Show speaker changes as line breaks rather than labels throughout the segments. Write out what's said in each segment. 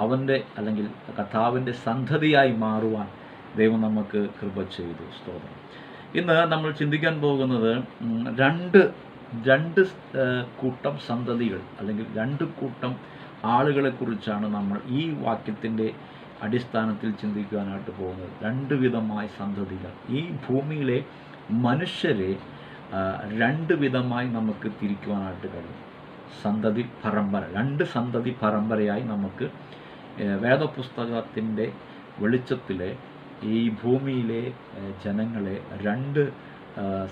അവൻ്റെ അല്ലെങ്കിൽ കർത്താവിൻ്റെ സന്തതിയായി മാറുവാൻ ദൈവം നമുക്ക് കൃപ ചെയ്തു. സ്തോത്രം. ഇന്ന് നമ്മൾ ചിന്തിക്കാൻ പോകുന്നത് രണ്ട് കൂട്ടം സന്തതികൾ അല്ലെങ്കിൽ രണ്ട് കൂട്ടം ആളുകളെക്കുറിച്ചാണ് നമ്മൾ ഈ വാക്യത്തിൻ്റെ അടിസ്ഥാനത്തിൽ ചിന്തിക്കുവാനായിട്ട് പോകുന്നത്. രണ്ട് വിധമായ സന്തതികൾ. ഈ ഭൂമിയിലെ മനുഷ്യരെ രണ്ട് വിധമായി നമുക്ക് തിരിക്കുവാനായിട്ട് കഴിയും. സന്തതി പരമ്പര, രണ്ട് സന്തതി പരമ്പരയായി നമുക്ക് വേദപുസ്തകത്തിൻ്റെ വെളിച്ചത്തിലെ ഈ ഭൂമിയിലെ ജനങ്ങളെ രണ്ട്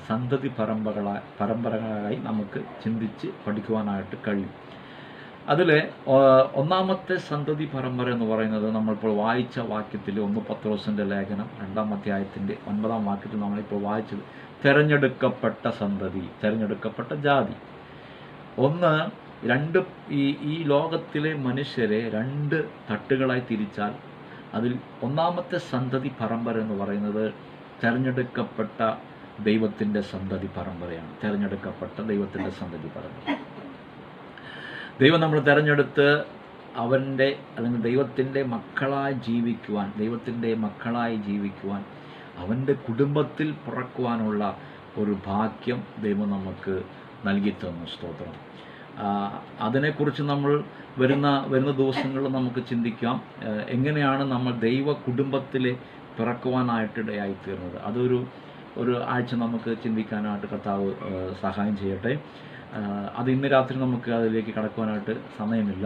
സന്തതി പരമ്പരകളായി നമുക്ക് ചിന്തിച്ച് പഠിക്കുവാനായിട്ട് കഴിയും. അതിൽ ഒന്നാമത്തെ സന്തതി പരമ്പര എന്ന് പറയുന്നത് നമ്മളിപ്പോൾ വായിച്ച വാക്യത്തിൽ 1 പത്രോസിൻ്റെ ലേഖനം 2-ാം അധ്യായത്തിൻ്റെ 9-ാം വാക്യത്തിൽ നമ്മളിപ്പോൾ വായിച്ചത് തിരഞ്ഞെടുക്കപ്പെട്ട സന്തതി, തിരഞ്ഞെടുക്കപ്പെട്ട ജാതി. ഈ ലോകത്തിലെ മനുഷ്യരെ രണ്ട് തട്ടുകളായി തിരിച്ചാൽ അതിൽ ഒന്നാമത്തെ സന്തതി പരമ്പര എന്ന് പറയുന്നത് തിരഞ്ഞെടുക്കപ്പെട്ട ദൈവത്തിൻ്റെ സന്തതി പരമ്പരയാണ്. തിരഞ്ഞെടുക്കപ്പെട്ട ദൈവത്തിൻ്റെ സന്തതി പരമ്പര. ദൈവം നമ്മൾ തിരഞ്ഞെടുത്ത് അവൻ്റെ അല്ലെങ്കിൽ ദൈവത്തിൻ്റെ മക്കളായി ജീവിക്കുവാൻ അവൻ്റെ കുടുംബത്തിൽ പിറക്കുവാനുള്ള ഒരു ഭാഗ്യം ദൈവം നമുക്ക് നൽകി തന്നു. സ്തോത്രം. അതിനെക്കുറിച്ച് നമ്മൾ വരുന്ന ദിവസങ്ങളിൽ നമുക്ക് ചിന്തിക്കാം. എങ്ങനെയാണ് നമ്മൾ ദൈവ കുടുംബത്തിൽ പിറക്കുവാനായിട്ടിടയായിത്തീർന്നത്. അതൊരു ആഴ്ച നമുക്ക് ചിന്തിക്കാനായിട്ട് കർത്താവ് സഹായം ചെയ്യട്ടെ. അത് ഇന്ന് രാത്രി നമുക്ക് അതിലേക്ക് കടക്കുവാനായിട്ട് സമയമില്ല.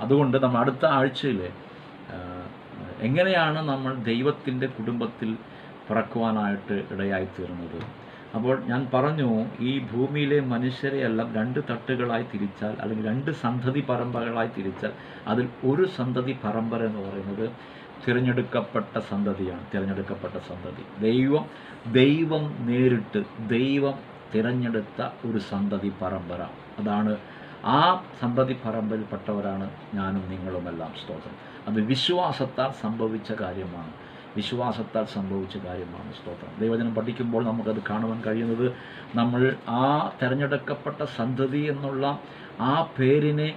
അതുകൊണ്ട് നമ്മൾ അടുത്ത ആഴ്ചയിൽ എങ്ങനെയാണ് നമ്മൾ ദൈവത്തിൻ്റെ കുടുംബത്തിൽ പിറക്കുവാനായിട്ട് ഇടയായിത്തീർന്നത്. അപ്പോൾ ഞാൻ പറഞ്ഞു, ഈ ഭൂമിയിലെ മനുഷ്യരെയെല്ലാം രണ്ട് തട്ടുകളായി തിരിച്ചാൽ അല്ലെങ്കിൽ രണ്ട് സന്തതി പരമ്പരകളായി തിരിച്ചാൽ അതിൽ ഒരു സന്തതി പരമ്പര എന്ന് പറയുന്നത് തിരഞ്ഞെടുക്കപ്പെട്ട സന്തതിയാണ്. തിരഞ്ഞെടുക്കപ്പെട്ട സന്തതി. ദൈവം നേരിട്ട് തിരഞ്ഞെടുത്ത ഒരു സന്തതി പരമ്പര. അതാണ് ആ സന്തതി പരമ്പരയിൽപ്പെട്ടവരാണ് ഞാനും നിങ്ങളുമെല്ലാം. സ്തോത്രം. അത് വിശ്വാസത്താൽ സംഭവിച്ച കാര്യമാണ്. സ്തോത്രം. ദൈവജനം പഠിക്കുമ്പോൾ നമുക്കത് കാണുവാൻ കഴിയുന്നത്, നമ്മൾ ആ തിരഞ്ഞെടുക്കപ്പെട്ട സന്തതി എന്നുള്ള ആ പേരിനെ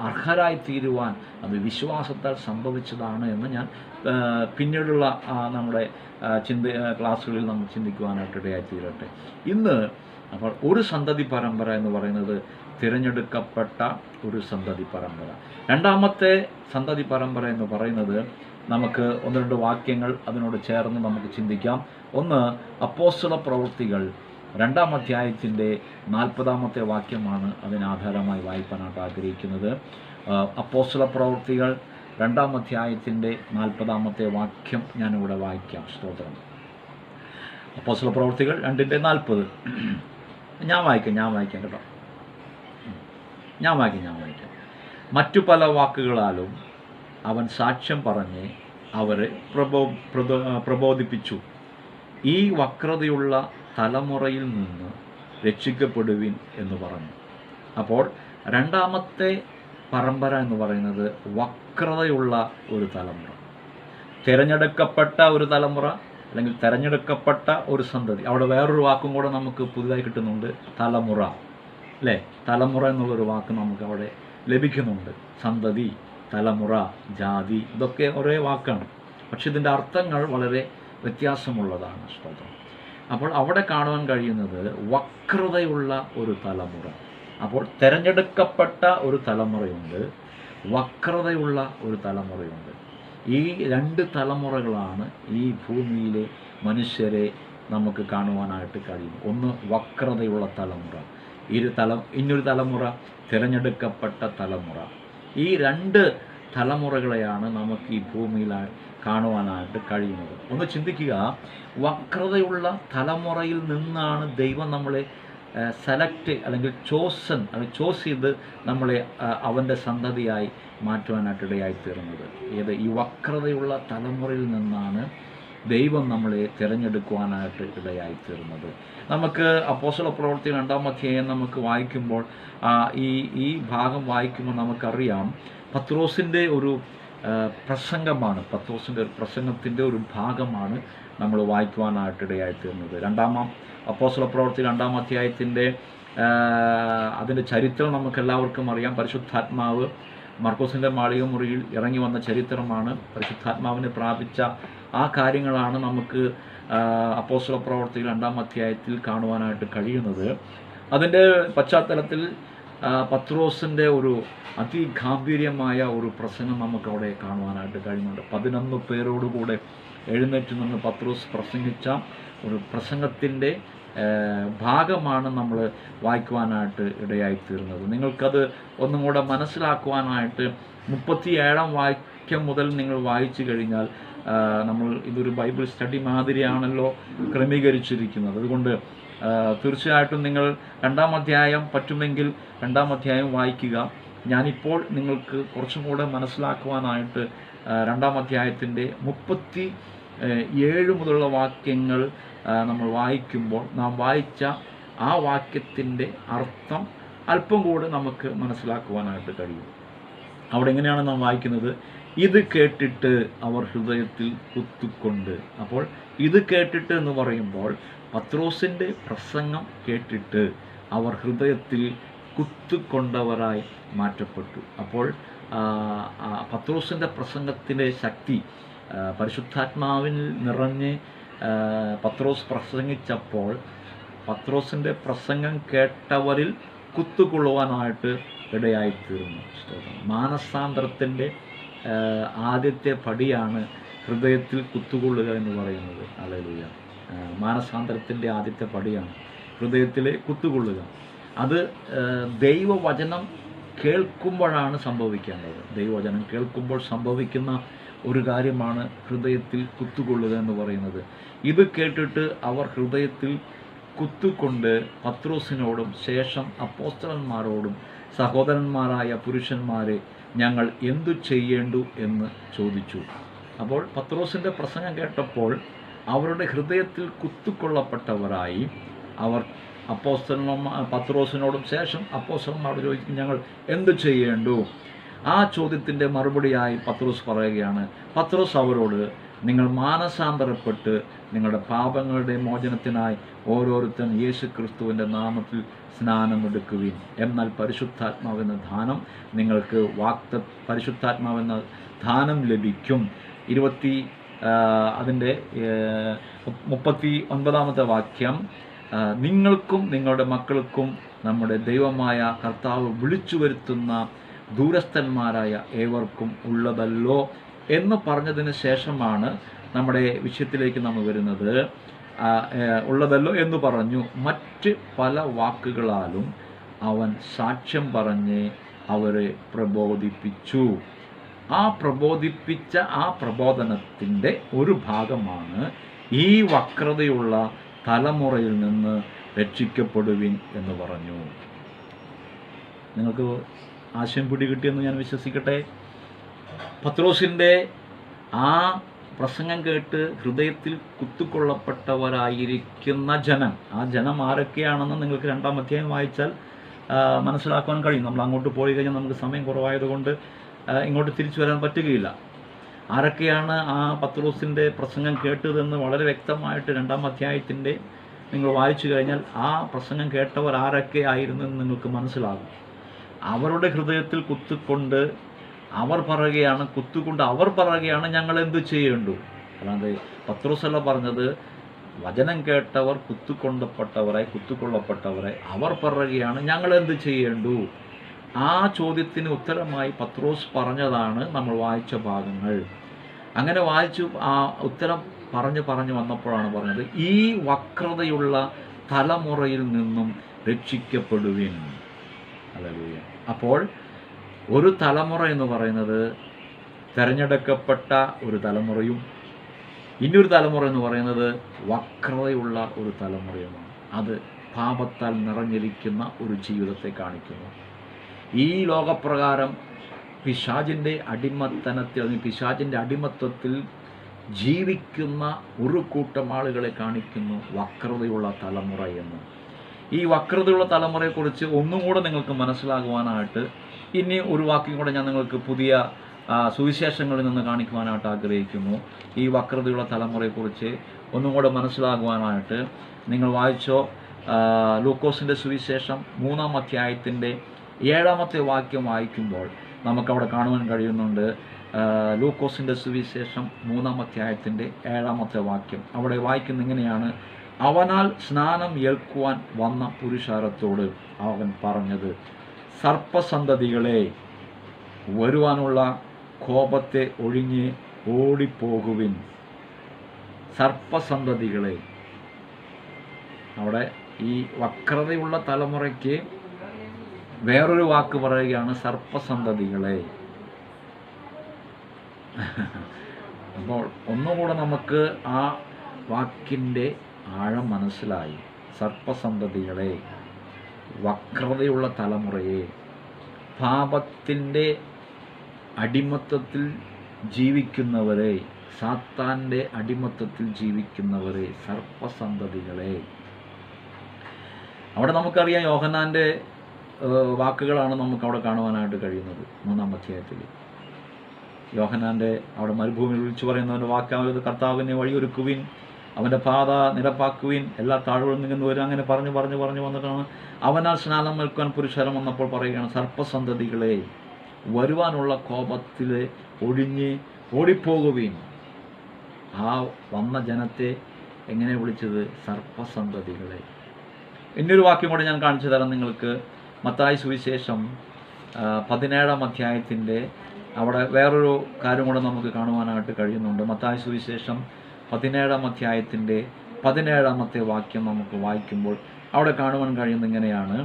അർഹരായി തീരുവാൻ അത് വിശ്വാസത്താൽ സംഭവിച്ചതാണ് എന്ന് ഞാൻ പിന്നീടുള്ള നമ്മുടെ ക്ലാസ്സുകളിൽ നമ്മൾ ചിന്തിക്കുവാനായിട്ട് ഇടയായി തീരട്ടെ. ഇന്ന് അപ്പോൾ ഒരു സന്തതി പരമ്പര എന്ന് പറയുന്നത് തിരഞ്ഞെടുക്കപ്പെട്ട ഒരു സന്തതി പരമ്പര. രണ്ടാമത്തെ സന്തതി പരമ്പര എന്ന് പറയുന്നത് നമുക്ക് 1-2 വാക്യങ്ങൾ അതിനോട് ചേർന്ന് നമുക്ക് ചിന്തിക്കാം. ഒന്ന്, അപ്പോസ്തല പ്രവൃത്തികൾ 2-ാം അധ്യായത്തിൻ്റെ 40-ാമത്തെ വാക്യമാണ് അതിനാധാരമായി വായിക്കാനായിട്ട് ആഗ്രഹിക്കുന്നത്. അപ്പോസ്തല പ്രവൃത്തികൾ 2-ാം അധ്യായത്തിൻ്റെ 40-ാമത്തെ വാക്യം ഞാനിവിടെ വായിക്കാം. സ്തോത്രം. അപ്പോസ്തല പ്രവൃത്തികൾ 2:40. ഞാൻ വായിക്കാം കേട്ടോ. ഞാൻ വായിക്കാം. മറ്റു പല വാക്കുകളാലും അവൻ സാക്ഷ്യം പറഞ്ഞ് അവരെ പ്രബോധിപ്പിച്ചു. ഈ വക്രതയുള്ള തലമുറയിൽ നിന്ന് രക്ഷിക്കപ്പെടുവിൻ എന്ന് പറഞ്ഞു. അപ്പോൾ രണ്ടാമത്തെ പരമ്പര എന്ന് പറയുന്നത് വക്രതയുള്ള ഒരു തലമുറ, തിരഞ്ഞെടുക്കപ്പെട്ട ഒരു തലമുറ അല്ലെങ്കിൽ തിരഞ്ഞെടുക്കപ്പെട്ട ഒരു സന്തതി. അവിടെ വേറൊരു വാക്കും കൂടെ നമുക്ക് പുതുതായി കിട്ടുന്നുണ്ട്, തലമുറ. അല്ലേ? തലമുറ എന്നുള്ളൊരു വാക്ക് നമുക്ക് അവിടെ ലഭിക്കുന്നുണ്ട്. സന്തതി, തലമുറ, ജാതി, ഇതൊക്കെ ഒരേ വാക്കാണ്. പക്ഷെ ഇതിൻ്റെ അർത്ഥങ്ങൾ വളരെ വ്യത്യാസമുള്ളതാണ്. സ്തോത്രം. അപ്പോൾ അവിടെ കാണുവാൻ കഴിയുന്നത് വക്രതയുള്ള ഒരു തലമുറ. അപ്പോൾ തിരഞ്ഞെടുക്കപ്പെട്ട ഒരു തലമുറയുണ്ട്, വക്രതയുള്ള ഒരു തലമുറയുണ്ട്. ഈ രണ്ട് തലമുറകളാണ് ഈ ഭൂമിയിലെ മനുഷ്യരെ നമുക്ക് കാണുവാനായിട്ട് കഴിയും. ഒന്ന് വക്രതയുള്ള തലമുറ, ഇന്നൊരു തലമുറ തിരഞ്ഞെടുക്കപ്പെട്ട തലമുറ. ഈ രണ്ട് തലമുറകളെയാണ് നമുക്ക് ഈ ഭൂമിയിൽ കാണുവാനായിട്ട് കഴിയുന്നത്. ഒന്ന് ചിന്തിക്കുക, വക്രതയുള്ള തലമുറയിൽ നിന്നാണ് ദൈവം നമ്മളെ സെലക്ട് അല്ലെങ്കിൽ ചോസ് ചെയ്ത് നമ്മളെ അവൻ്റെ സന്തതിയായി മാറ്റുവാനായിട്ട് ഇടയായിത്തീർന്നത്. ഈ വക്രതയുള്ള തലമുറയിൽ നിന്നാണ് ദൈവം നമ്മളെ തിരഞ്ഞെടുക്കുവാനായിട്ട് ഇടയായിത്തീർന്നത്. നമുക്ക് അപ്പോസ്തല പ്രവൃത്തി 2-ാം അധ്യായം നമുക്ക് വായിക്കുമ്പോൾ ഈ ഭാഗം വായിക്കുമ്പോൾ നമുക്കറിയാം, പത്രോസിൻ്റെ ഒരു പ്രസംഗമാണ്, പത്രോസിൻ്റെ ഒരു പ്രസംഗത്തിൻ്റെ ഒരു ഭാഗമാണ് നമ്മൾ വായിക്കുവാനായിട്ട് ഇടയായിത്തീർന്നത്. അപ്പോസ്തല പ്രവൃത്തി 2-ാം അധ്യായത്തിൻ്റെ അതിൻ്റെ ചരിത്രം നമുക്കെല്ലാവർക്കും അറിയാം. പരിശുദ്ധാത്മാവ് മർക്കോസിൻ്റെ മാളിക മുറിയിൽ ഇറങ്ങി വന്ന ചരിത്രമാണ്, പരിശുദ്ധാത്മാവിനെ പ്രാപിച്ച ആ കാര്യങ്ങളാണ് നമുക്ക് അപ്പോസ്തല പ്രവർത്തികൾ 2-ാം അധ്യായത്തിൽ കാണുവാനായിട്ട് കഴിയുന്നത്. അതിൻ്റെ പശ്ചാത്തലത്തിൽ പത്രോസിൻ്റെ ഒരു അതിഗാംഭീര്യമായ ഒരു പ്രസംഗം നമുക്കവിടെ കാണുവാനായിട്ട് കഴിയുന്നുണ്ട്. 11 പേരോടുകൂടെ എഴുന്നേറ്റ് നിന്ന് പത്രോസ് പ്രസംഗിച്ച ഒരു പ്രസംഗത്തിൻ്റെ ഭാഗമാണ് നമ്മൾ വായിക്കുവാനായിട്ട് ഇടയായിത്തീർന്നത്. നിങ്ങൾക്കത് ഒന്നും കൂടെ മനസ്സിലാക്കുവാനായിട്ട് 37-ാം വാക്യം മുതൽ നിങ്ങൾ വായിച്ചു കഴിഞ്ഞാൽ, നമ്മൾ ഇതൊരു ബൈബിൾ സ്റ്റഡി മാതിരിയാണല്ലോ ക്രമീകരിച്ചിരിക്കുന്നത്. അതുകൊണ്ട് തീർച്ചയായിട്ടും നിങ്ങൾ 2-ാം അധ്യായം പറ്റുമെങ്കിൽ 2-ാം അധ്യായം വായിക്കുക. ഞാനിപ്പോൾ നിങ്ങൾക്ക് കുറച്ചും കൂടെ മനസ്സിലാക്കുവാനായിട്ട് 2-ാം അധ്യായത്തിൻ്റെ 37 മുതലുള്ള വാക്യങ്ങൾ നമ്മൾ വായിക്കുമ്പോൾ നാം വായിച്ച ആ വാക്യത്തിൻ്റെ അർത്ഥം അല്പം കൂടെ നമുക്ക് മനസ്സിലാക്കുവാനായിട്ട് കഴിയും. അവിടെ എങ്ങനെയാണ് നാം വായിക്കുന്നത്? ഇത് കേട്ടിട്ട് അവർ ഹൃദയത്തിൽ കുത്തിക്കൊണ്ട്. അപ്പോൾ ഇത് കേട്ടിട്ട് എന്ന് പറയുമ്പോൾ പത്രോസിൻ്റെ പ്രസംഗം കേട്ടിട്ട് അവർ ഹൃദയത്തിൽ കുത്തിക്കൊണ്ടവരായി മാറ്റപ്പെട്ടു. അപ്പോൾ പത്രോസിൻ്റെ പ്രസംഗത്തിൻ്റെ ശക്തി, പരിശുദ്ധാത്മാവിൽ നിറഞ്ഞ് പത്രോസ് പ്രസംഗിച്ചപ്പോൾ പത്രോസിൻ്റെ പ്രസംഗം കേട്ടവരിൽ കുത്തുകൊള്ളുവാനായിട്ട് ഇടയായിത്തീർന്നു. മാനസാന്തരത്തിൻ്റെ ആദ്യത്തെ പടിയാണ് ഹൃദയത്തിൽ കുത്തുകൊള്ളുക എന്ന് പറയുന്നത്. ഹല്ലേലൂയ. മാനസാന്തരത്തിൻ്റെ ആദ്യത്തെ പടിയാണ് ഹൃദയത്തിൽ കുത്തുകൊള്ളുക. അത് ദൈവവചനം കേൾക്കുമ്പോഴാണ് സംഭവിക്കേണ്ടത്. ദൈവവചനം കേൾക്കുമ്പോൾ സംഭവിക്കുന്ന ഒരു കാര്യമാണ് ഹൃദയത്തിൽ കുത്തുകൊള്ളുക എന്ന് പറയുന്നത്. ഇത് കേട്ടിട്ട് അവർ ഹൃദയത്തിൽ കുത്തുകൊണ്ട് പത്രോസിനോടും ശേഷം അപ്പോസ്തലന്മാരോടും, സഹോദരന്മാരായ പുരുഷന്മാരെ, ഞങ്ങൾ എന്തു ചെയ്യേണ്ടു എന്ന് ചോദിച്ചു. അപ്പോൾ പത്രോസിൻ്റെ പ്രസംഗം കേട്ടപ്പോൾ അവരുടെ ഹൃദയത്തിൽ കുത്തുകൊള്ളപ്പെട്ടവരായി അവർ പത്രോസിനോടും ശേഷം അപ്പോസ്തലന്മാരോട് ചോദിക്കും, ഞങ്ങൾ എന്തു ചെയ്യേണ്ടു? ആ ചോദ്യത്തിൻ്റെ മറുപടിയായി പത്രോസ് പറയുകയാണ്. പത്രോസ് അവരോട്, നിങ്ങൾ മാനസാന്തരപ്പെട്ട് നിങ്ങളുടെ പാപങ്ങളുടെ മോചനത്തിനായി ഓരോരുത്തൻ യേശു ക്രിസ്തുവിൻ്റെ നാമത്തിൽ സ്നാനമെടുക്കുവിൻ. എന്നാൽ പരിശുദ്ധാത്മാവെന്ന ദാനം നിങ്ങൾക്ക് പരിശുദ്ധാത്മാവെന്ന ദാനം ലഭിക്കും. 39-ാമത്തെ വാക്യം, നിങ്ങൾക്കും നിങ്ങളുടെ മക്കൾക്കും നമ്മുടെ ദൈവമായ കർത്താവ് വിളിച്ചു വരുത്തുന്ന ദൂരസ്ഥന്മാരായ ഏവർക്കും ഉള്ളതല്ലോ എന്ന് പറഞ്ഞതിന് ശേഷമാണ് നമ്മുടെ വിഷയത്തിലേക്ക് നമ്മൾ വരുന്നത്. ഉള്ളതല്ലോ എന്ന് പറഞ്ഞു. മറ്റ് പല വാക്കുകളാലും അവൻ സാക്ഷ്യം പറഞ്ഞ് അവരെ പ്രബോധിപ്പിച്ചു. ആ പ്രബോധിപ്പിച്ച ആ പ്രബോധനത്തിൻ്റെ ഒരു ഭാഗമാണ് ഈ വക്രതയുള്ള തലമുറയിൽ നിന്ന് രക്ഷിക്കപ്പെടുവിൻ എന്ന് പറഞ്ഞു. നിങ്ങൾക്ക് ആശയം പിടികിട്ടിയെന്ന് ഞാൻ വിശ്വസിക്കട്ടെ. പത്രോസിൻ്റെ ആ പ്രസംഗം കേട്ട് ഹൃദയത്തിൽ കുത്തുകൊള്ളപ്പെട്ടവരായിരിക്കുന്ന ജനം, ആ ജനം ആരൊക്കെയാണെന്ന് നിങ്ങൾക്ക് 2-ാം അധ്യായം വായിച്ചാൽ മനസ്സിലാക്കാൻ കഴിയും. നമ്മൾ അങ്ങോട്ട് പോയി കഴിഞ്ഞാൽ നമുക്ക് സമയം കുറവായതുകൊണ്ട് ഇങ്ങോട്ട് തിരിച്ചു വരാൻ പറ്റുകയില്ല. ആരൊക്കെയാണ് ആ പത്രോസിൻ്റെ പ്രസംഗം കേട്ടതെന്ന് വളരെ വ്യക്തമായിട്ട് 2-ാം അധ്യായത്തിൻ്റെ നിങ്ങൾ വായിച്ചു കഴിഞ്ഞാൽ ആ പ്രസംഗം കേട്ടവർ ആരൊക്കെ ആയിരുന്നു എന്ന് നിങ്ങൾക്ക് മനസ്സിലാകും. അവരുടെ ഹൃദയത്തിൽ കുത്തുകൊണ്ട് അവർ പറയുകയാണ് ഞങ്ങൾ എന്തു ചെയ്യേണ്ടു. അല്ലാതെ പത്രോസല്ല പറഞ്ഞത്, വചനം കേട്ടവർ കുത്തുകൊള്ളപ്പെട്ടവരെ അവർ പറയുകയാണ് ഞങ്ങൾ എന്ത് ചെയ്യേണ്ടു. ആ ചോദ്യത്തിന് ഉത്തരമായി പത്രോസ് പറഞ്ഞതാണ് നമ്മൾ വായിച്ച ഭാഗങ്ങൾ. അങ്ങനെ വായിച്ചു ആ ഉത്തരം പറഞ്ഞു വന്നപ്പോഴാണ് പറഞ്ഞത്, ഈ വക്രതയുള്ള തലമുറയിൽ നിന്നും രക്ഷിക്കപ്പെടുവിൻ. ഹല്ലേലൂയ. അപ്പോൾ ഒരു തലമുറ എന്ന് പറയുന്നത് തിരഞ്ഞെടുക്കപ്പെട്ട ഒരു തലമുറയും ഇനിയൊരു തലമുറ എന്ന് പറയുന്നത് വക്രതയുള്ള ഒരു തലമുറയുമാണ്. അത് പാപത്താൽ നിറഞ്ഞിരിക്കുന്ന ഒരു ജീവിതത്തെ കാണിക്കുന്നു. ഈ ലോകപ്രകാരം പിശാചിൻ്റെ അടിമത്വത്തിൽ ജീവിക്കുന്ന ഒരു കൂട്ടം ആളുകളെ കാണിക്കുന്നു വക്രതയുള്ള തലമുറ എന്ന്. ഈ വക്രതയുള്ള തലമുറയെക്കുറിച്ച് ഒന്നും കൂടെ നിങ്ങൾക്ക് മനസ്സിലാകുവാനായിട്ട് ഇനി ഒരു വാക്യം കൂടെ ഞാൻ നിങ്ങൾക്ക് പുതിയ സുവിശേഷങ്ങളിൽ നിന്ന് കാണിക്കുവാനായിട്ട് ആഗ്രഹിക്കുന്നു. ഈ വക്രതയുള്ള തലമുറയെക്കുറിച്ച് ഒന്നും കൂടെ മനസ്സിലാകുവാനായിട്ട് നിങ്ങൾ വായിച്ചോ ലൂക്കോസിൻ്റെ സുവിശേഷം 3-ാം അധ്യായത്തിൻ്റെ 7-ാമത്തെ വാക്യം വായിക്കുമ്പോൾ നമുക്കവിടെ കാണുവാൻ കഴിയുന്നുണ്ട്. ലൂക്കോസിൻ്റെ സുവിശേഷം 3-ാം അധ്യായത്തിൻ്റെ 7-ാമത്തെ വാക്യം അവിടെ വായിക്കുന്ന ഇങ്ങനെയാണ്: അവനാൽ സ്നാനം ഏൽക്കുവാൻ വന്ന പുരുഷാരത്തോട് അവൻ പറഞ്ഞത്, സർപ്പസന്തതികളെ, വരുവാനുള്ള കോപത്തെ ഒഴിഞ്ഞ് ഓടിപ്പോകുവിൻ. സർപ്പസന്തതികളെ, അവിടെ ഈ വക്രതയുള്ള തലമുറയ്ക്ക് വേറൊരു വാക്ക് പറയുകയാണ്, സർപ്പസന്തതികളെ. അപ്പോൾ ഒന്നുകൂടെ നമുക്ക് ആ വാക്കിൻ്റെ ആഴം മനസ്സിലായി. സർപ്പസന്തതികളെ, വക്രതയുള്ള തലമുറയെ, പാപത്തിൻ്റെ അടിമത്തത്തിൽ ജീവിക്കുന്നവരെ, സാത്താൻ്റെ അടിമത്തത്തിൽ ജീവിക്കുന്നവരെ, സർപ്പസന്തതികളെ. അവിടെ നമുക്കറിയാം യോഹന്നാൻ്റെ വാക്കുകളാണ് നമുക്കവിടെ കാണുവാനായിട്ട് കഴിയുന്നത്. 3-ാം അധ്യായത്തിൽ യോഹന്നാൻ്റെ അവിടെ മരുഭൂമിയിൽ വിളിച്ചു പറയുന്നവൻ്റെ വാക്കാവുന്നത്, കർത്താവിനെ വഴിയൊരുക്കുവിൻ, അവൻ്റെ പാത നിരപ്പാക്കുവിൻ, എല്ലാ താഴ്വരയിൽ നിന്നു വരും. അങ്ങനെ പറഞ്ഞു വന്നിട്ടാണ് അവനാൽ സ്നാനം ഏൽക്കുവാൻ പുരുഷാരം വന്നപ്പോൾ പറയുകയാണ്, സർപ്പസന്തതികളെ, വരുവാനുള്ള കോപത്തിൽ ഒഴിഞ്ഞ് ഓടിപ്പോകുവിൻ. ആ വന്ന ജനത്തെ എങ്ങനെ വിളിച്ചത്? സർപ്പസന്തതികളെ. ഇനിയൊരു വാക്യം കൂടെ ഞാൻ കാണിച്ചു തരാം നിങ്ങൾക്ക്. മത്തായി സുവിശേഷം 17-ാം അധ്യായത്തിൻ്റെ അവിടെ വേറൊരു കാര്യം കൂടെ നമുക്ക് കാണുവാനായിട്ട് കഴിയുന്നുണ്ട്. മത്തായി സുവിശേഷം 17-ാം അധ്യായത്തിൻ്റെ 17-ാമത്തെ വാക്യം നമുക്ക് വായിക്കുമ്പോൾ അവിടെ കാണുവാൻ കഴിയുന്നത് ഇങ്ങനെയാണ്: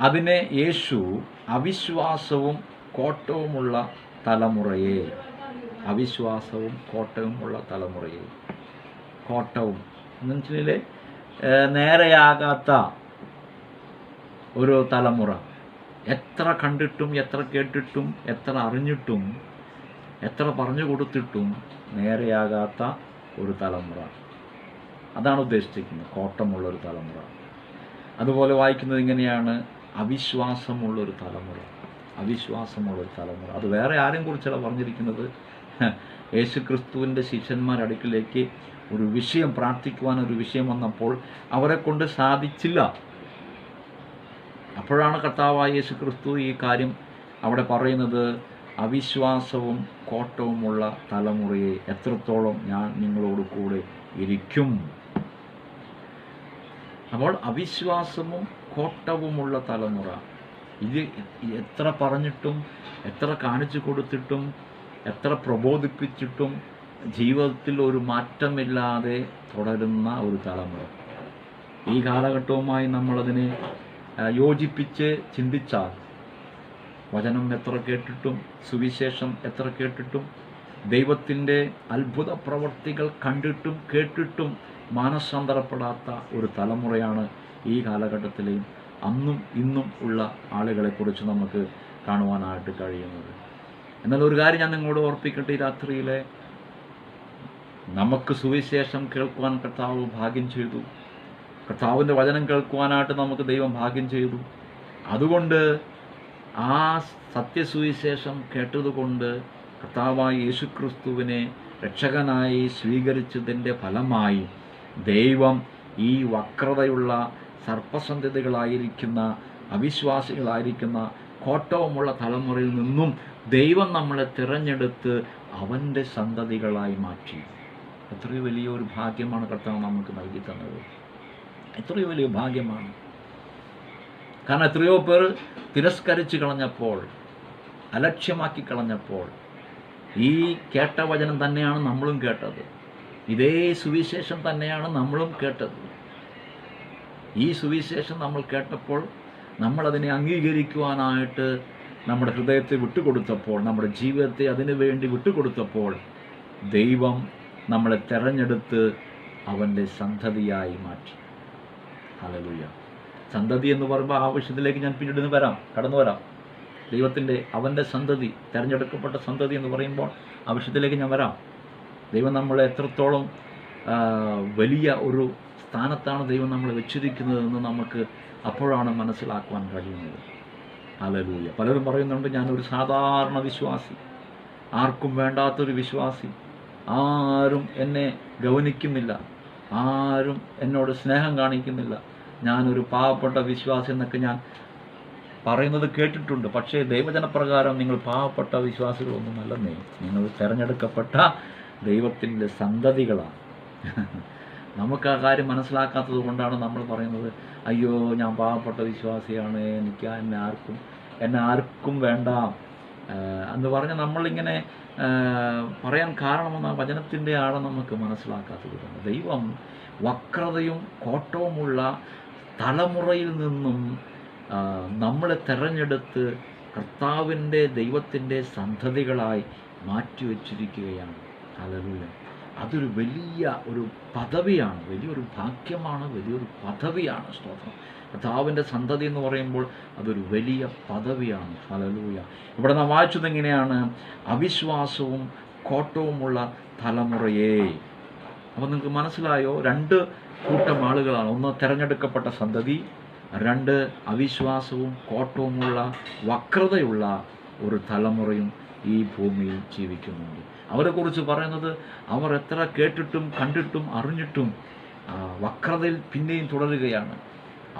അതിനെ യേശു അവിശ്വാസവും കോട്ടവുമുള്ള തലമുറയെ, അവിശ്വാസവും കോട്ടവുമുള്ള തലമുറയെ, കോട്ടവും എന്നുവെച്ചാൽ നേരെയാകാത്ത ഒരു തലമുറ, എത്ര കണ്ടിട്ടും എത്ര കേട്ടിട്ടും എത്ര അറിഞ്ഞിട്ടും എത്ര പറഞ്ഞു കൊടുത്തിട്ടും നേരെയാകാത്ത ഒരു തലമുറ, അതാണ് ഉദ്ദേശിച്ചിരിക്കുന്നത്, കോട്ടമുള്ളൊരു തലമുറ. അതുപോലെ വായിക്കുന്നത് ഇങ്ങനെയാണ്: അവിശ്വാസമുള്ളൊരു തലമുറ, അവിശ്വാസമുള്ളൊരു തലമുറ. അത് വേറെ ആരെയും കുറിച്ചല്ല പറഞ്ഞിരിക്കുന്നത്. യേശുക്രിസ്തുവിൻ്റെ ശിഷ്യന്മാരുടെ അടുക്കിലേക്ക് ഒരു വിഷയം പ്രാർത്ഥിക്കുവാൻ ഒരു വിഷയം വന്നപ്പോൾ അവരെ കൊണ്ട് സാധിച്ചില്ല. അപ്പോഴാണ് കർത്താവായ യേശുക്രിസ്തു ഈ കാര്യം അവിടെ പറയുന്നത്: അവിശ്വാസവും കോട്ടവുമുള്ള തലമുറയെ എത്രത്തോളം ഞാൻ നിങ്ങളോട് കൂടെ ഇരിക്കും. അപ്പോൾ അവിശ്വാസവും കോട്ടവുമുള്ള തലമുറ, ഇത് എത്ര പറഞ്ഞിട്ടും എത്ര കാണിച്ചു കൊടുത്തിട്ടും എത്ര പ്രബോധിപ്പിച്ചിട്ടും ജീവിതത്തിൽ ഒരു മാറ്റമില്ലാതെ തുടരുന്ന ഒരു തലമുറ. ഈ കാലഘട്ടവുമായി നമ്മളതിനെ യോജിപ്പിച്ച് ചിന്തിച്ചാൽ, വചനം എത്ര കേട്ടിട്ടും സുവിശേഷം എത്ര കേട്ടിട്ടും ദൈവത്തിൻ്റെ അത്ഭുത പ്രവർത്തികൾ കണ്ടിട്ടും കേട്ടിട്ടും മാനസാന്തരപ്പെടാത്ത ഒരു തലമുറയാണ് ഈ കാലഘട്ടത്തിലെയും അന്നും ഇന്നും ഉള്ള ആളുകളെക്കുറിച്ച് നമുക്ക് കാണുവാനായിട്ട് കഴിയുന്നത്. എന്നാൽ ഒരു കാര്യം ഞാൻ നിങ്ങളോട് ഓർപ്പിക്കട്ടെ, ഈ രാത്രിയിലെ നമുക്ക് സുവിശേഷം കേൾക്കുവാൻ കർത്താവ് ഭാഗ്യം ചെയ്തു. കർത്താവിൻ്റെ വചനം കേൾക്കുവാനായിട്ട് നമുക്ക് ദൈവം ഭാഗ്യം ചെയ്തു. അതുകൊണ്ട് ആ സത്യസുവിശേഷം കേട്ടതുകൊണ്ട് കർത്താവായ യേശുക്രിസ്തുവിനെ രക്ഷകനായി സ്വീകരിച്ചതിൻ്റെ ഫലമായി ദൈവം ഈ വക്രതയുള്ള സർപ്പസന്തതികളായിരിക്കുന്ന അവിശ്വാസികളായിരിക്കുന്ന കോട്ടവുമുള്ള തലമുറയിൽ നിന്നും ദൈവം നമ്മളെ തിരഞ്ഞെടുത്ത് അവൻ്റെ സന്തതികളായി മാറ്റി. എത്രയോ വലിയൊരു ഭാഗ്യമാണ് കർത്താവ് നമുക്ക് നൽകി തന്നത്. എത്രയോ വലിയ ഭാഗ്യമാണ്. കാരണം എത്രയോ പേർ തിരസ്കരിച്ച് കളഞ്ഞപ്പോൾ, അലക്ഷ്യമാക്കി കളഞ്ഞപ്പോൾ, ഈ കേട്ട വചനം തന്നെയാണ് നമ്മളും കേട്ടത്. ഇതേ സുവിശേഷം തന്നെയാണ് നമ്മളും കേട്ടത്. ഈ സുവിശേഷം നമ്മൾ കേട്ടപ്പോൾ നമ്മളതിനെ അംഗീകരിക്കുവാനായിട്ട് നമ്മുടെ ഹൃദയത്തെ വിട്ടുകൊടുത്തപ്പോൾ, നമ്മുടെ ജീവിതത്തെ അതിനു വേണ്ടി വിട്ടുകൊടുത്തപ്പോൾ ദൈവം നമ്മളെ തെരഞ്ഞെടുത്ത് അവൻ്റെ സന്തതിയായി മാറ്റി. ഹല്ലേലൂയ. സന്തതി എന്ന് പറയുമ്പോൾ ആ വിഷയത്തിലേക്ക് ഞാൻ പിന്നീട് കടന്നു വരാം. ദൈവത്തിൻ്റെ അവൻ്റെ സന്തതി, തിരഞ്ഞെടുക്കപ്പെട്ട സന്തതി എന്ന് പറയുമ്പോൾ ആ വിഷയത്തിലേക്ക് ഞാൻ വരാം. ദൈവം നമ്മളെ എത്രത്തോളം വലിയ ഒരു സ്ഥാനത്താണ് ദൈവം നമ്മളെ വെച്ചിരിക്കുന്നതെന്ന് നമുക്ക് അപ്പോഴാണ് മനസ്സിലാക്കുവാൻ കഴിയുന്നത്. ഹല്ലേലൂയ. പലരും പറയുന്നുണ്ട്, ഞാനൊരു സാധാരണ വിശ്വാസി, ആർക്കും വേണ്ടാത്തൊരു വിശ്വാസി, ആരും എന്നെ ഗൗനിക്കുന്നില്ല, ആരും എന്നോട് സ്നേഹം കാണിക്കുന്നില്ല, ഞാനൊരു പാവപ്പെട്ട വിശ്വാസി എന്നൊക്കെ ഞാൻ പറയുന്നത് കേട്ടിട്ടുണ്ട്. പക്ഷേ ദൈവജനപ്രകാരം നിങ്ങൾ പാവപ്പെട്ട വിശ്വാസികളൊന്നും അല്ലെന്നേ, നിങ്ങൾ തിരഞ്ഞെടുക്കപ്പെട്ട ദൈവത്തിൻ്റെ സന്തതികളാണ്. നമുക്ക് ആ കാര്യം മനസ്സിലാക്കാത്തത് കൊണ്ടാണ് നമ്മൾ പറയുന്നത്, അയ്യോ ഞാൻ പാവപ്പെട്ട വിശ്വാസിയാണ്, എന്നെ ആർക്കും വേണ്ട എന്ന് പറഞ്ഞ് നമ്മളിങ്ങനെ പറയാൻ കാരണമെന്ന വചനത്തിൻ്റെ ആഴം നമുക്ക് മനസ്സിലാക്കാത്തതുകൊണ്ട്. ദൈവം വക്രതയും കോട്ടവുമുള്ള തലമുറയിൽ നിന്നും നമ്മളെ തെരഞ്ഞെടുത്ത് കർത്താവിൻ്റെ ദൈവത്തിൻ്റെ സന്തതികളായി മാറ്റിവെച്ചിരിക്കുകയാണ്. ഹല്ലേലൂയ. അതൊരു വലിയ ഒരു പദവിയാണ്, വലിയൊരു ഭാഗ്യമാണ്, വലിയൊരു പദവിയാണ്. സ്തോത്രം. കർത്താവിൻ്റെ സന്തതി എന്ന് പറയുമ്പോൾ അതൊരു വലിയ പദവിയാണ്. ഹല്ലേലൂയ. ഇവിടെ നാം വായിച്ചത് എങ്ങനെയാണ്? അവിശ്വാസവും കോട്ടവുമുള്ള തലമുറയെ. അപ്പോൾ നിങ്ങൾക്ക് മനസ്സിലായോ? 2 കൂട്ടം ആളുകളാണ്. ഒന്ന് തിരഞ്ഞെടുക്കപ്പെട്ട സന്തതി, 2 അവിശ്വാസവും കോട്ടവുമുള്ള വക്രതയുള്ള ഒരു തലമുറയും ഈ ഭൂമിയിൽ ജീവിക്കുന്നുണ്ട്. അവരെക്കുറിച്ച് പറയുന്നത്, അവർ എത്ര കേട്ടിട്ടും കണ്ടിട്ടും അറിഞ്ഞിട്ടും വക്രതയിൽ പിന്നെയും തുടരുകയാണ്.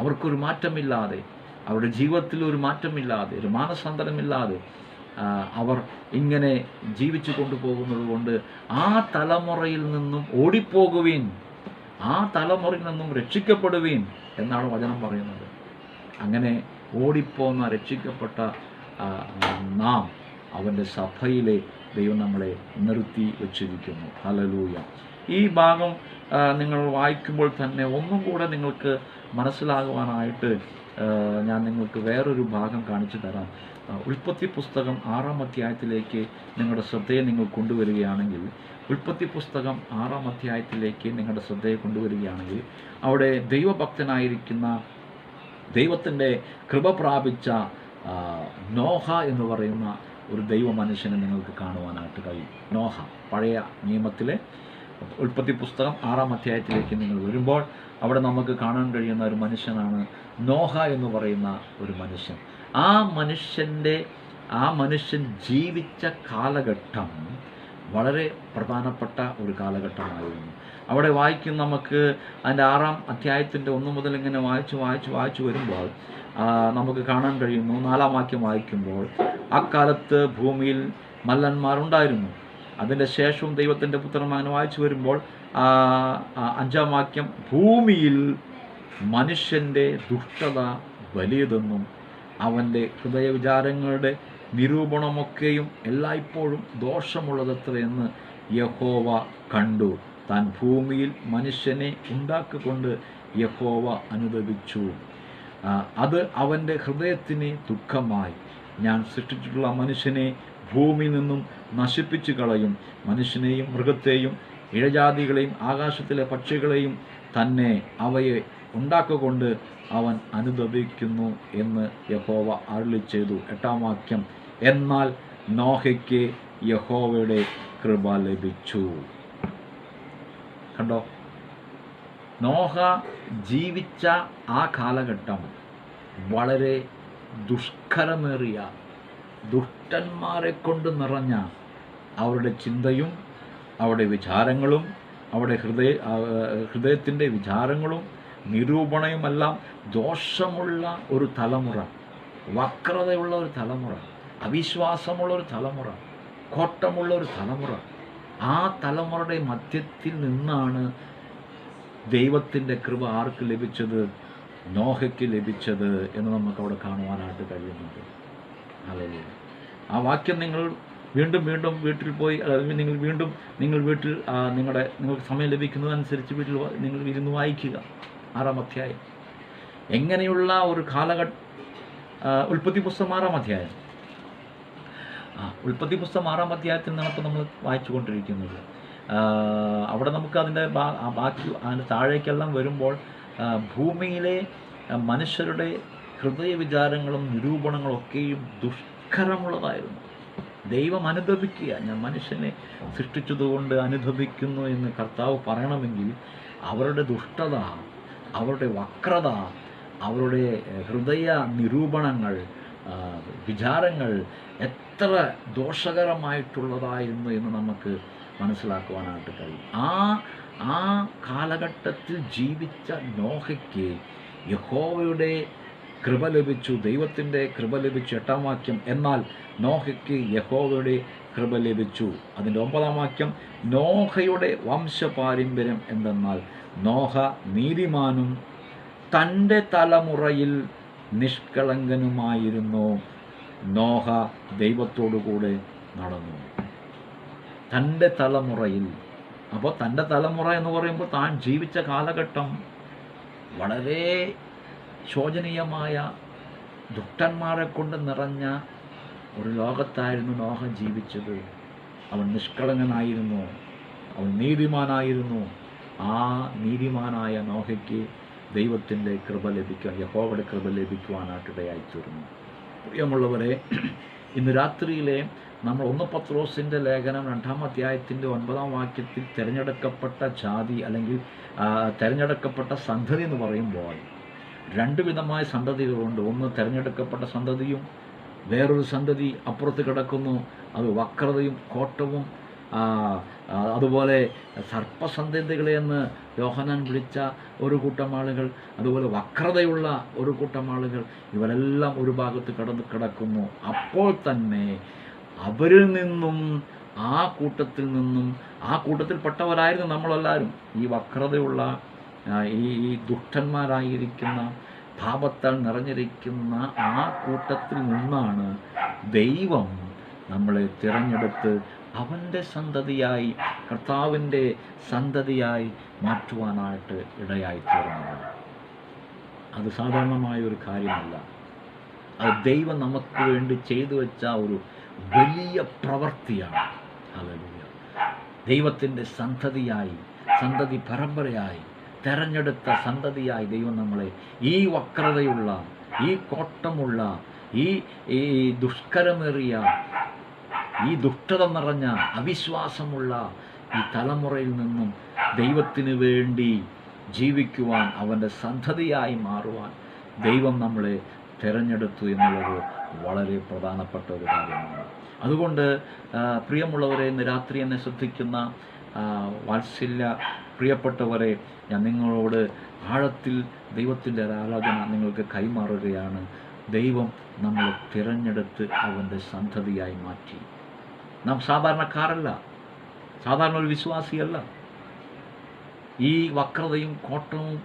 അവർക്കൊരു മാറ്റമില്ലാതെ, അവരുടെ ജീവിതത്തിൽ ഒരു മാറ്റമില്ലാതെ, ഒരു മാനസാന്തരമില്ലാതെ അവർ ഇങ്ങനെ ജീവിച്ചു കൊണ്ടുപോകുന്നത് കൊണ്ട് ആ തലമുറയിൽ നിന്നും ഓടിപ്പോകുവീൻ, ആ തലമുറയിൽ നിന്നും രക്ഷിക്കപ്പെടുവീൻ എന്നാണ് വചനം പറയുന്നത്. അങ്ങനെ ഓടിപ്പോന്ന രക്ഷിക്കപ്പെട്ട നാം അവൻ്റെ സഭയിലെ ദൈവം നമ്മളെ നിർത്തി വച്ചിരിക്കുന്നു. ഹല്ലേലൂയ. ഈ ഭാഗം നിങ്ങൾ വായിക്കുമ്പോൾ തന്നെ ഒന്നും കൂടെ നിങ്ങൾക്ക് മനസ്സിലാകുവാനായിട്ട് ഞാൻ നിങ്ങൾക്ക് വേറൊരു ഭാഗം കാണിച്ചു തരാം. ഉൽപ്പത്തി പുസ്തകം 6-ാം അധ്യായത്തിലേക്ക് നിങ്ങളുടെ ശ്രദ്ധയെ നിങ്ങൾ കൊണ്ടുവരികയാണെങ്കിൽ, ഉൽപ്പത്തി പുസ്തകം 6-ാം അധ്യായത്തിലേക്ക് നിങ്ങളുടെ ശ്രദ്ധയെ കൊണ്ടുവരികയാണെങ്കിൽ, അവിടെ ദൈവഭക്തനായിരിക്കുന്ന ദൈവത്തിൻ്റെ കൃപ പ്രാപിച്ച നോഹ എന്ന് പറയുന്ന ഒരു ദൈവ മനുഷ്യനെ നിങ്ങൾക്ക് കാണുവാനായിട്ട് കഴിയും. നോഹ, പഴയ നിയമത്തിലെ ഉൽപ്പത്തി പുസ്തകം 6-ാം അധ്യായത്തിലേക്ക് നിങ്ങൾ വരുമ്പോൾ അവിടെ നമുക്ക് കാണാൻ കഴിയുന്ന ഒരു മനുഷ്യനാണ് നോഹ എന്ന് പറയുന്ന ഒരു മനുഷ്യൻ. ആ മനുഷ്യൻ ജീവിച്ച കാലഘട്ടം വളരെ പ്രധാനപ്പെട്ട ഒരു കാലഘട്ടമായിരുന്നു. അവിടെ വായിക്കും നമുക്ക് അതിൻ്റെ 6-ാം അധ്യായത്തിൻ്റെ 1 മുതൽ ഇങ്ങനെ വായിച്ചു വരുമ്പോൾ നമുക്ക് കാണാൻ കഴിയുന്നു. 4-ാം വാക്യം വായിക്കുമ്പോൾ, അക്കാലത്ത് ഭൂമിയിൽ മല്ലന്മാരുണ്ടായിരുന്നു. അതിൻ്റെ ശേഷവും ദൈവത്തിൻ്റെ പുത്രൻ അങ്ങനെ വായിച്ചു വരുമ്പോൾ 5-ാം വാക്യം, ഭൂമിയിൽ മനുഷ്യൻ്റെ ദുഷ്ടത വലിയതെന്നും അവൻ്റെ ഹൃദയവിചാരങ്ങളുടെ നിരൂപണമൊക്കെയും എല്ലായ്പ്പോഴും ദോഷമുള്ളതത്രയെന്ന് യഹോവ കണ്ടു. താൻ ഭൂമിയിൽ മനുഷ്യനെ ഉണ്ടാക്കിക്കൊണ്ട് യഹോവ അനുദപിച്ചു. അത് അവൻ്റെ ഹൃദയത്തിന് ദുഃഖമായി. ഞാൻ സൃഷ്ടിച്ചിട്ടുള്ള മനുഷ്യനെ ഭൂമിയിൽ നിന്നും നശിപ്പിച്ചു കളയും. മനുഷ്യനെയും മൃഗത്തെയും ഇഴജാതികളെയും ആകാശത്തിലെ പക്ഷികളെയും തന്നെ അവയെ ഉണ്ടാക്കിക്കൊണ്ട് അവൻ അനുദപിക്കുന്നു എന്ന് യഹോവ അരുളി ചെയ്തു. 8-ാം വാക്യം, എന്നാൽ നോഹയ്ക്ക് യഹോവയുടെ കൃപ ലഭിച്ചു. കണ്ടോ? നോഹ ജീവിച്ച ആ കാലഘട്ടം വളരെ ദുഷ്കരമേറിയ, ദുഷ്ടന്മാരെ കൊണ്ട് നിറഞ്ഞ, അവരുടെ ചിന്തയും അവരുടെ വിചാരങ്ങളും അവരുടെ ഹൃദയത്തിൻ്റെ വിചാരങ്ങളും നിരൂപണയുമെല്ലാം ദോഷമുള്ള ഒരു തലമുറ, വക്രതയുള്ള ഒരു തലമുറ, അവിശ്വാസമുള്ള ഒരു തലമുറ, കോട്ടമുള്ള ഒരു തലമുറ. ആ തലമുറയുടെ മധ്യത്തിൽ നിന്നാണ് ദൈവത്തിൻ്റെ കൃപ ആർക്ക് ലഭിച്ചത്? നോഹയ്ക്ക് ലഭിച്ചത് എന്ന് നമുക്ക് അവിടെ കാണുവാനായിട്ട് കഴിയുന്നുണ്ട്. ഹല്ലേലൂയ. ആ വാക്യം നിങ്ങൾ വീണ്ടും വീട്ടിൽ പോയി, നിങ്ങൾ വീട്ടിൽ നിങ്ങൾക്ക് സമയം ലഭിക്കുന്നതനുസരിച്ച് വീട്ടിൽ നിങ്ങൾ ഇരുന്ന് വായിക്കുക. 6-ാം അധ്യായം എങ്ങനെയുള്ള ഒരു ഉൽപ്പത്തി പുസ്തകം 6-ാം അധ്യായം. ഉൽപ്പത്തി പുസ്തകം 6-ാം അധ്യായത്തിൽ നിന്നാണ് ഇപ്പോൾ നമ്മൾ വായിച്ചു കൊണ്ടിരിക്കുന്നത്. അവിടെ നമുക്ക് അതിൻ്റെ ബാക്കി അതിൻ്റെ താഴേക്കെല്ലാം വരുമ്പോൾ ഭൂമിയിലെ മനുഷ്യരുടെ ഹൃദയ വിചാരങ്ങളും നിരൂപണങ്ങളൊക്കെയും ദുഷ്കരമുള്ളതായിരുന്നു. ദൈവം അനുദപിക്കുക, ഞാൻ മനുഷ്യനെ സൃഷ്ടിച്ചതുകൊണ്ട് അനുദപിക്കുന്നു എന്ന് കർത്താവ് പറയണമെങ്കിൽ അവരുടെ ദുഷ്ടത, അവരുടെ വക്രത, അവരുടെ ഹൃദയ നിരൂപണങ്ങൾ, വിചാരങ്ങൾ എത്ര ദോഷകരമായിട്ടുള്ളതായിരുന്നു എന്ന് നമുക്ക് മനസ്സിലാക്കുവാനായിട്ട് കഴിയും. ആ കാലഘട്ടത്തിൽ ജീവിച്ച നോഹയ്ക്ക് യഹോവയുടെ കൃപ ലഭിച്ചു, ദൈവത്തിൻ്റെ കൃപ ലഭിച്ചു. 8-ാം വാക്യം, എന്നാൽ നോഹയ്ക്ക് യഹോവയുടെ കൃപ ലഭിച്ചു. അതിൻ്റെ 9-ാം വാക്യം, നോഹയുടെ വംശപാരമ്പര്യം എന്തെന്നാൽ നോഹ നീതിമാനും തൻ്റെ തലമുറയിൽ നിഷ്കളങ്കനുമായിരുന്നു. നോഹ ദൈവത്തോടുകൂടെ നടന്നു. തൻ്റെ തലമുറയിൽ. അപ്പോൾ തൻ്റെ തലമുറ എന്ന് പറയുമ്പോൾ താൻ ജീവിച്ച കാലഘട്ടം വളരെ ശോചനീയമായ ദുഷ്ടന്മാരെ കൊണ്ട് നിറഞ്ഞ ഒരു ലോകത്തായിരുന്നു നോഹ ജീവിച്ചത്. അവൻ നിഷ്കളങ്കനായിരുന്നു, അവൻ നീതിമാനായിരുന്നു. ആ നീതിമാനായ നോഹയ്ക്ക് ദൈവത്തിൻ്റെ കൃപ ലഭിക്കാൻ, യഹോവയുടെ കൃപ ലഭിക്കുവാനായിട്ടിടയായിത്തീർന്നു. പ്രിയമുള്ളവരെ, ഇന്ന് രാത്രിയിലെ നമ്മൾ 1 പത്രോസിൻ്റെ ലേഖനം 2-ാം അധ്യായത്തിൻ്റെ 9-ാം വാക്യത്തിൽ തിരഞ്ഞെടുക്കപ്പെട്ട ജാതി അല്ലെങ്കിൽ തിരഞ്ഞെടുക്കപ്പെട്ട സന്തതി എന്ന് പറയുമ്പോൾ 2 വിധമായ സന്തതികളുണ്ട്. ഒന്ന് തിരഞ്ഞെടുക്കപ്പെട്ട സന്തതിയും വേറൊരു സന്തതി അപ്പുറത്ത് കിടക്കുന്നു. അത് വക്രതയും കോട്ടവും അതുപോലെ സർപ്പസന്തതികളെ എന്ന് യോഹന്നാൻ വിളിച്ച ഒരു കൂട്ടം ആളുകൾ, അതുപോലെ വക്രതയുള്ള ഒരു കൂട്ടം ആളുകൾ, ഇവരെല്ലാം ഒരു ഭാഗത്ത് കിടക്കുന്നു. അപ്പോൾ തന്നെ അവരിൽ നിന്നും ആ കൂട്ടത്തിൽപ്പെട്ടവരായിരുന്നു നമ്മളെല്ലാവരും. ഈ വക്രതയുള്ള ഈ ദുഷ്ടന്മാരായിരിക്കുന്ന പാപത്താൽ നിറഞ്ഞിരിക്കുന്ന ആ കൂട്ടത്തിൽ നിന്നാണ് ദൈവം നമ്മളെ തിരഞ്ഞെടുത്ത് അവൻ്റെ സന്തതിയായി, കർത്താവിൻ്റെ സന്തതിയായി മാറ്റുവാനായിട്ട് ഇടയായിത്തീർന്നത്. അത് സാധാരണമായ ഒരു കാര്യമല്ല. അത് ദൈവം നമുക്ക് വേണ്ടി ചെയ്തു വെച്ച ഒരു വലിയ പ്രവൃത്തിയാണ്. ഹല്ലേലൂയ. ദൈവത്തിൻ്റെ സന്തതിയായി, സന്തതി പരമ്പരയായി, തെരഞ്ഞെടുത്ത സന്തതിയായി ദൈവം നമ്മളെ ഈ വക്രതയുള്ള, ഈ കോട്ടമുള്ള, ഈ ദുഷ്കരമേറിയ, ഈ ദുഷ്ടത നിറഞ്ഞ, അവിശ്വാസമുള്ള ഈ തലമുറയിൽ നിന്നും ദൈവത്തിന് വേണ്ടി ജീവിക്കുവാൻ, അവൻ്റെ സന്തതിയായി മാറുവാൻ ദൈവം നമ്മളെ തിരഞ്ഞെടുത്തു എന്നുള്ളത് വളരെ പ്രധാനപ്പെട്ട ഒരു കാര്യമാണ്. അതുകൊണ്ട് പ്രിയമുള്ളവരെ, ഇന്ന് രാത്രി എന്നെ ശ്രദ്ധിക്കുന്ന വാത്സല്യ പ്രിയപ്പെട്ടവരെ, ഞാൻ നിങ്ങളോട് ആഴത്തിൽ ദൈവത്തിൻ്റെ ആരാധന നിങ്ങൾക്ക് കൈമാറുകയാണ്. ദൈവം നമ്മളെ തിരഞ്ഞെടുത്ത് അവൻ്റെ സന്തതിയായി മാറ്റി. നാം സാധാരണക്കാരല്ല, സാധാരണ ഒരു വിശ്വാസിയല്ല. ഈ വക്രതയും കോട്ടവും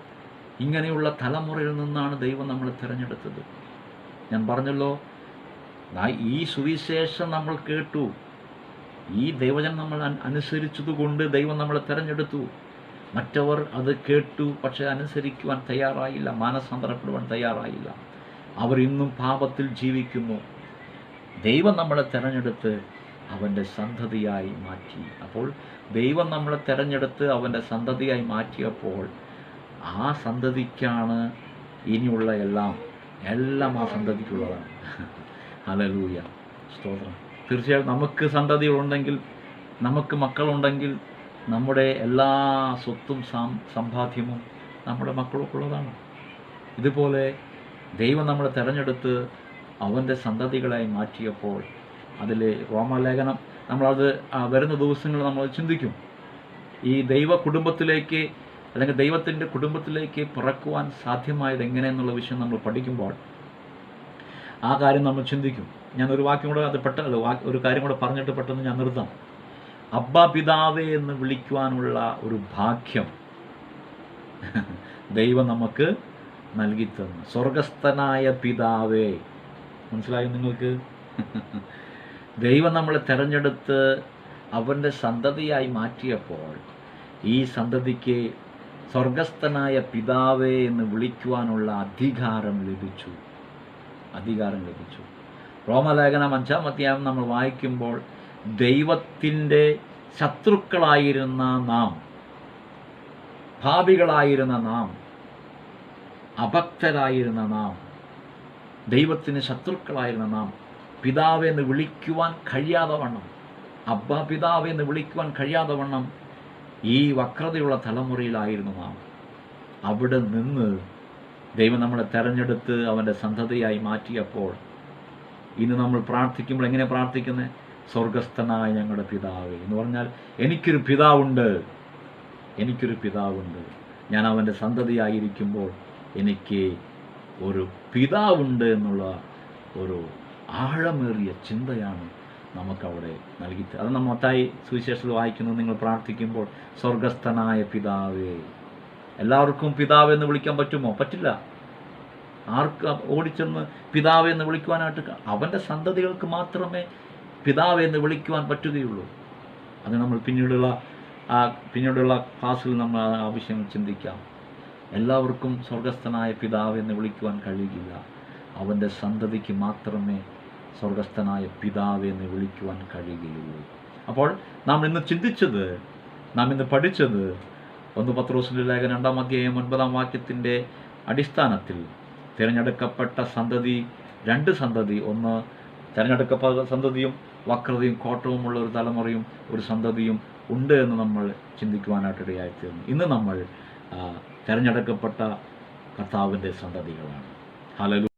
ഇങ്ങനെയുള്ള തലമുറയിൽ നിന്നാണ് ദൈവം നമ്മളെ തിരഞ്ഞെടുത്തത്. ഞാൻ പറഞ്ഞല്ലോ, ഈ സുവിശേഷം നമ്മൾ കേട്ടു, ഈ ദൈവജനം നമ്മൾ അനുസരിച്ചതുകൊണ്ട് ദൈവം നമ്മളെ തിരഞ്ഞെടുത്തു. മറ്റവർ അത് കേട്ടു, പക്ഷെ അനുസരിക്കുവാൻ തയ്യാറായില്ല, മാനസാന്തരപ്പെടുവാൻ തയ്യാറായില്ല. അവർ ഇന്നും പാപത്തിൽ ജീവിക്കുന്നു. ദൈവം നമ്മളെ തിരഞ്ഞെടുത്ത് അവൻ്റെ സന്തതിയായി മാറ്റി. അപ്പോൾ ദൈവം നമ്മളെ തിരഞ്ഞെടുത്ത് അവൻ്റെ സന്തതിയായി മാറ്റിയപ്പോൾ ആ സന്തതിക്കാണ് ഇനിയുള്ള എല്ലാം ആ സന്തതിക്കുള്ളതാണ്. ഹല്ലേലൂയ, സ്തോത്രം. തീർച്ചയായും നമുക്ക് സന്തതികളുണ്ടെങ്കിൽ, നമുക്ക് മക്കളുണ്ടെങ്കിൽ നമ്മുടെ എല്ലാ സ്വത്തും സമ്പാദ്യവും നമ്മുടെ മക്കൾക്കുള്ളതാണ്. ഇതുപോലെ ദൈവം നമ്മളെ തിരഞ്ഞെടുത്ത് അവൻ്റെ സന്തതികളായി മാറ്റിയപ്പോൾ അതിൽ റോമാലേഖനം നമ്മളത് വരുന്ന ദിവസങ്ങൾ നമ്മൾ ചിന്തിക്കും. ഈ ദൈവ കുടുംബത്തിലേക്ക് അല്ലെങ്കിൽ ദൈവത്തിൻ്റെ കുടുംബത്തിലേക്ക് പിറക്കുവാൻ സാധ്യമായത് എങ്ങനെയെന്നുള്ള വിഷയം നമ്മൾ പഠിക്കുമ്പോൾ ആ കാര്യം നമ്മൾ ചിന്തിക്കും. ഞാനൊരു വാക്യം കൂടെ അത് ഒരു കാര്യം കൂടെ പറഞ്ഞിട്ട് പെട്ടെന്ന് ഞാൻ നിർത്താം. അബ്ബാ പിതാവേ എന്ന് വിളിക്കുവാനുള്ള ഒരു ഭാഗ്യം ദൈവം നമുക്ക് നൽകി തന്നു. സ്വർഗസ്ഥനായ പിതാവേ, മനസ്സിലായോ നിങ്ങൾക്ക്? ദൈവം നമ്മളെ തിരഞ്ഞെടുത്ത് അവൻ്റെ സന്തതിയായി മാറ്റിയപ്പോൾ ഈ സന്തതിക്ക് സ്വർഗസ്ഥനായ പിതാവേ എന്ന് വിളിക്കുവാനുള്ള അധികാരം ലഭിച്ചു. റോമലേഖനം 5-ാം അധ്യായം നമ്മൾ വായിക്കുമ്പോൾ ദൈവത്തിൻ്റെ ശത്രുക്കളായിരുന്ന നാം, പാപികളായിരുന്ന നാം, അഭക്തരായിരുന്ന നാം, ദൈവത്തിന് ശത്രുക്കളായിരുന്ന നാം പിതാവെ എന്ന് വിളിക്കുവാൻ കഴിയാതെ വണ്ണം, അബ്ബാ പിതാവെ എന്ന് വിളിക്കുവാൻ കഴിയാതെ വണ്ണം ഈ വക്രതയുള്ള തലമുറയിലായിരുന്നു നാം. അവിടെ നിന്ന് ദൈവം നമ്മളെ തെരഞ്ഞെടുത്ത് അവൻ്റെ സന്തതിയായി മാറ്റിയപ്പോൾ ഇന്ന് നമ്മൾ പ്രാർത്ഥിക്കുമ്പോൾ എങ്ങനെ പ്രാർത്ഥിക്കുന്നത്? സ്വർഗസ്ഥനായ ഞങ്ങളുടെ പിതാവേ എന്ന് പറഞ്ഞാൽ എനിക്കൊരു പിതാവുണ്ട്, ഞാൻ അവൻ്റെ സന്തതിയായിരിക്കുമ്പോൾ എനിക്ക് ഒരു പിതാവുണ്ട് എന്നുള്ള ഒരു ആഴമേറിയ ചിന്തയാണ് നമുക്കവിടെ നൽകിയിട്ട്. അത് നമ്മൾ മത്തായി സുവിശേഷത്തിൽ വായിക്കുന്നത്, നിങ്ങൾ പ്രാർത്ഥിക്കുമ്പോൾ സ്വർഗസ്ഥനായ പിതാവേ. എല്ലാവർക്കും പിതാവ് എന്ന് വിളിക്കാൻ പറ്റുമോ? പറ്റില്ല. ആർക്ക് ഓടിച്ചെന്ന് പിതാവ് എന്ന് വിളിക്കുവാനായിട്ട്? അവൻ്റെ സന്തതികൾക്ക് മാത്രമേ പിതാവ് എന്ന് വിളിക്കുവാൻ പറ്റുകയുള്ളൂ. അത് നമ്മൾ പിന്നീടുള്ള ക്ലാസ്സിൽ നമ്മൾ ആ ആവശ്യം ചിന്തിക്കാം. എല്ലാവർക്കും സ്വർഗസ്ഥനായ പിതാവ് എന്ന് വിളിക്കുവാൻ കഴിയില്ല. അവൻ്റെ സന്തതിക്ക് മാത്രമേ സ്വർഗസ്ഥനായ പിതാവ് എന്ന് വിളിക്കുവാൻ കഴിയുകയുള്ളൂ. അപ്പോൾ നാം ഇന്ന് പഠിച്ചത് 1 പത്രോസിൻ്റെ ലേഖനം 2-ാം അധ്യായം 9-ാം വാക്യത്തിൻ്റെ അടിസ്ഥാനത്തിൽ തിരഞ്ഞെടുക്കപ്പെട്ട സന്തതി, 2 സന്തതി, ഒന്ന് തിരഞ്ഞെടുക്കപ്പെട്ട സന്തതിയും വക്രതയും കോട്ടവുമുള്ള ഒരു തലമുറയും ഒരു സന്തതിയും ഉണ്ട് എന്ന് നമ്മൾ ചിന്തിക്കുവാനായിട്ട് ഇടയായിത്തീർന്നു. ഇന്ന് നമ്മൾ തിരഞ്ഞെടുക്കപ്പെട്ട കർത്താവിൻ്റെ സന്തതികളാണ്. ഹല്ലേലൂയ.